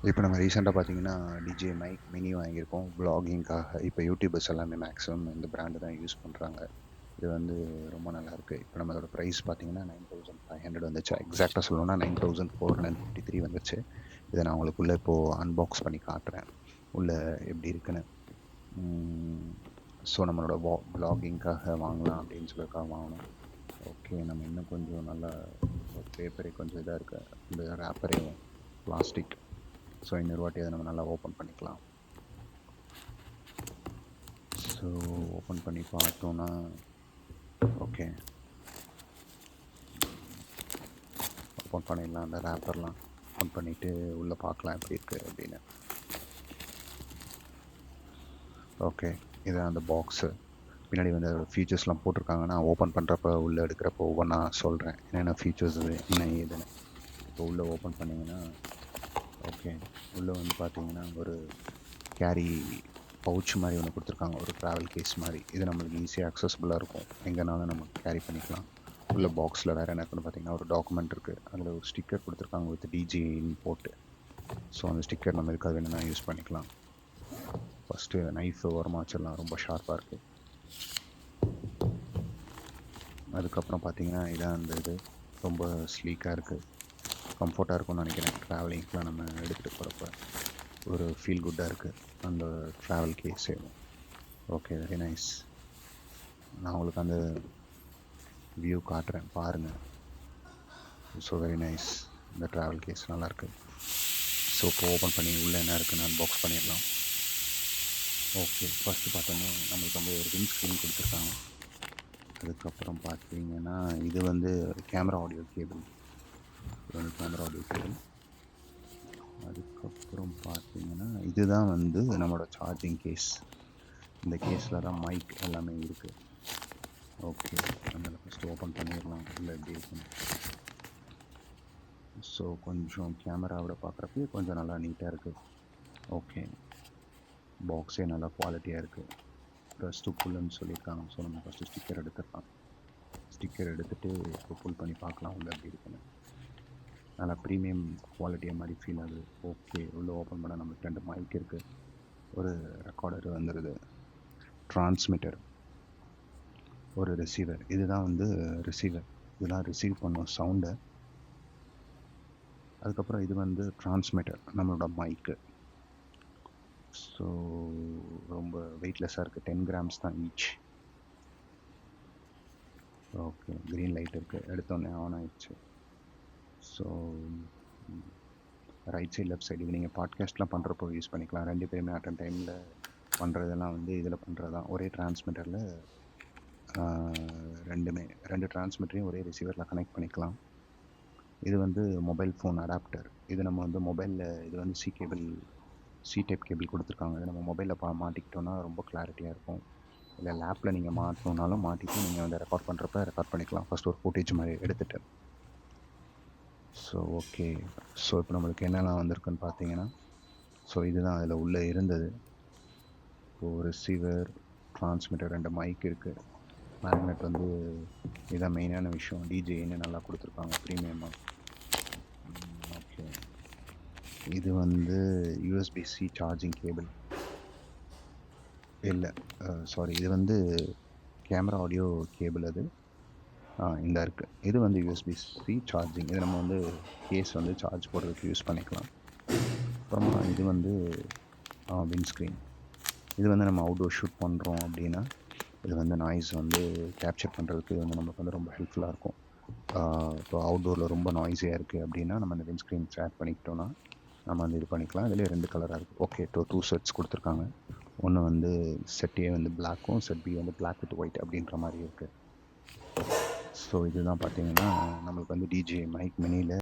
இப்போ நம்ம ரீசெண்டாக பார்த்தீங்கன்னா, டிஜே மைக் மினி வாங்கியிருக்கோம். வ்ளாகிங்க்காக. இப்போ யூடியூபர்ஸ் எல்லாமே மேக்ஸிமம் இந்த பிராண்டு தான் யூஸ் பண்றாங்க. இது வந்து ரொம்ப நல்லாயிருக்கு. இப்போ நம்மளோட ப்ரைஸ் பார்த்தீங்கன்னா, 9500 வந்துச்சு. எக்ஸாக்ட்டா சொல்லணும்னா 9453 வந்துச்சு. இத நான் உங்களுக்கு உள்ள இப்போ அன்பாக்ஸ் பண்ணி காட்டுறேன். உள்ள எப்படி இருக்குன்னு. ம். ஸோ நம்மளோட வ்ளாகிங்க்காக வாங்கலாம் அப்படின்னு சொல்லியிருக்காக வாங்குனோம். ஓகே. நம்ம இன்னும் கொஞ்சம் நல்லா பேப்பரே கொஞ்சம் இதா இருக்கு. இந்த ரேப்பரே பிளாஸ்டிக். ஸோ இன்னொரு வாட்டி அத நம்ம நல்லா ஓப்பன் பண்ணிக்கலாம். ஸோ ஓப்பன் பண்ணி பார்த்தோம்னா, ஓகே. ஓப்பன் பண்ணிடலாம். அந்த ரேப்பர்லாம் ஓப்பன் பண்ணிட்டு உள்ள பார்க்கலாம் எப்படி இருக்கு அப்படின்னு. ஓகே. இதான் அந்த பாக்ஸு. பின்னாடி வந்து அதோட ஃபீச்சர்ஸ்லாம் போட்டிருக்காங்க. நான் ஓப்பன் பண்ணுறப்ப, உள்ள எடுக்கிறப்போ ஒவ்வொன்றா சொல்றேன். என்னென்ன ஃபீச்சர்ஸ் இது, என்ன ஏதுன்னு. இப்போ உள்ள ஓப்பன் பண்ணீங்கன்னா, ஓகே. உள்ள வந்து பார்த்தீங்கன்னா, ஒரு கேரி பவுச் மாரி ஒண்ணு குடுத்துருக்காங்க. ஒரு ட்ராவல் கேஸ் மாரி. இது நம்மளுக்கு ஈஸியா அக்சஸபிளா இருக்கும். எங்கனாலும் நம்ம கேரி பண்ணிக்கலாம். உள்ள பாக்ஸ்ல வேற என்ன இருக்குன்னு பார்த்தீங்கன்னா, ஒரு டாக்குமெண்ட் இருக்கு. அதுல ஒரு ஸ்டிக்கர் குடுத்துருக்காங்க வித் டிஜேன்னு போட்டு. ஸோ அந்த ஸ்டிக்கர் நம்ம எதுக்காவது வேணும்னா யூஸ் பண்ணிக்கலாம். ஃபர்ஸ்ட்டு நைஃப் ஓரமா வச்சிடலாம். ரொம்ப ஷார்ப்பா இருக்கு. அதுக்கப்புறம் பார்த்தீங்கன்னா, இதான் அந்த இது. ரொம்ப ஸ்லீக்கா இருக்கு. கம்ஃபர்ட்டா இருக்கும்னு நெனைக்கிறேன். ட்ராவலிங்க்குலாம் நம்ம எடுத்துட்டு போறப்ப. ஒரு ஃபீல் குட்டா இருக்கு. அந்த ட்ராவல் கேஸே. ஓகே. Very nice. நான் உங்களுக்கு அந்த வியூ காட்டுறேன் பாருங்க. So very nice. இந்த ட்ராவல் கேஸ் நல்லாயிருக்கு. ஸோ இப்போ ஓப்பன் பண்ணி உள்ளே என்ன இருக்குன்னு அன்பாக்ஸ் பண்ணிடலாம். ஓகே. ஃபஸ்ட்டு பார்த்தோன்னா நம்மளுக்கு வந்து ஒரு விண்ட் ஸ்க்ரீன் கொடுத்துருக்காங்க. அதுக்கப்புறம் பார்த்தீங்கன்னா, இது வந்து கேமரா ஆடியோ கேபிள். இது வந்து கேமரா ஆடியோ கேபிள். அதுக்கப்புறம் பார்த்தீங்கன்னா, இதுதான் வந்து நம்மளோட சார்ஜிங் கேஸ். இந்த கேஸில் தான் மைக் எல்லாமே இருக்குது. ஓகே. நம்ம இதை ஃபஸ்ட்டு ஓப்பன் பண்ணிடலாம். உள்ள எப்படி இருக்குன்னு. ஸோ கொஞ்சம் கேமராவோட பார்க்குறப்பயே கொஞ்சம் நல்லா நீட்டாக இருக்குது. ஓகே. பாக்ஸே நல்லா குவாலிட்டியாக இருக்குது. ப்ரெஸ் டு புல்லுன்னு சொல்லியிருக்காங்க. ஸோ நம்ம ஃபஸ்ட்டு ஸ்டிக்கர் எடுத்துடலாம். ஸ்டிக்கர் எடுத்துகிட்டு இப்போ புல் பண்ணி பார்க்கலாம் உள்ள எப்படி இருக்குன்னு. நல்லா ப்ரீமியம் குவாலிட்டியாக மாதிரி ஃபீல் ஆகுது. ஓகே. உள்ளே ஓப்பன் பண்ணால் நம்மளுக்கு 2 மைக் இருக்குது. ஒரு ரெக்கார்டர் வந்துடுது. ட்ரான்ஸ்மிட்டர். ஒரு ரிசீவர். இதுதான் வந்து ரிசீவர். இதெல்லாம் ரிசீவ் பண்ணும் சவுண்டை. அதுக்கப்புறம் இது வந்து ட்ரான்ஸ்மிட்டர். நம்மளோட மைக்கு. ஸோ ரொம்ப வெயிட்லெஸ்ஸாக இருக்குது. 10 கிராம்ஸ் தான் ஈச். ஓகே. க்ரீன் லைட் இருக்குது. எடுத்தோடனே ஆன் ஆயிடுச்சு. So right side, left side இது நீங்கள் பாட்காஸ்ட்லாம் பண்ணுறப்போ யூஸ் பண்ணிக்கலாம். 2 பேருமே அட் அ டைமில் பண்ணுறதெல்லாம் வந்து இதில் பண்ணுறது தான். ஒரே டிரான்ஸ்மிட்டரில் 2 டிரான்ஸ்மிட்டரையும் ஒரே ரிசீவரில் கனெக்ட் பண்ணிக்கலாம். இது வந்து மொபைல் ஃபோன் அடாப்டர். இது நம்ம வந்து மொபைலில் இது வந்து சி டைப் கேபிள் கொடுத்துருக்காங்க. இது நம்ம மொபைலில் மாட்டிக்கிட்டோன்னா ரொம்ப கிளாரிட்டியாக இருக்கும். இல்லை லேப்பில் நீங்கள் மாட்டணுன்னாலும் மாட்டிட்டு நீங்கள் வந்து ரெக்கார்ட் பண்ணுறப்ப ரெக்கார்ட் பண்ணிக்கலாம். ஃபஸ்ட் ஒரு ஃபுட்டேஜ் மாதிரி எடுத்துகிட்டு. So okay. ஸோ இப்போ நம்மளுக்கு என்னெல்லாம் வந்திருக்குன்னு பார்த்தீங்கன்னா, ஸோ இதுதான் அதில் உள்ளே இருந்தது. இப்போது ரிசீவர், ட்ரான்ஸ்மிட்டர், 2 மைக் இருக்குது. மேக்னெட் வந்து இதான் மெயினான விஷயம். டிஜேன்னு நல்லா கொடுத்துருக்காங்க ப்ரீமியமாக. ஓகே. இது வந்து யூஎஸ்பி-C சார்ஜிங் கேபிள். இல்லை, சாரி. இது வந்து கேமரா ஆடியோ கேபிள் அது. இந்தா இருக்குது. இது வந்து யூஎஸ்பி-C சார்ஜிங். இது நம்ம வந்து கேஸ் வந்து சார்ஜ் போடுறதுக்கு யூஸ் பண்ணிக்கலாம். அப்புறமா இது வந்து விண்ட் ஸ்க்ரீன். இது வந்து நம்ம அவுட்டோர் ஷூட் பண்ணுறோம் அப்படின்னா, இது வந்து நாய்ஸ் வந்து கேப்சர் பண்ணுறதுக்கு இது வந்து நமக்கு வந்து ரொம்ப ஹெல்ப்ஃபுல்லாக இருக்கும். இப்போ அவுட்டோரில் ரொம்ப நாய்ஸியாக இருக்குது அப்படின்னா, நம்ம அந்த விண்ட் ஸ்க்ரீன் ஆட் பண்ணிக்கிட்டோன்னா, நம்ம வந்து இது பண்ணிக்கலாம். இதுலேயே 2 கலராக இருக்குது. ஓகே. 2 செட்ஸ் கொடுத்துருக்காங்க. ஒன்று வந்து செட் ஏ வந்து பிளாக்கும், செட் பி வந்து பிளாக் வித் ஒயிட் அப்படின்ற மாதிரி இருக்குது. ஸோ இதுதான் பார்த்தீங்கன்னா, நம்மளுக்கு வந்து டிஜே மைக் மினியில்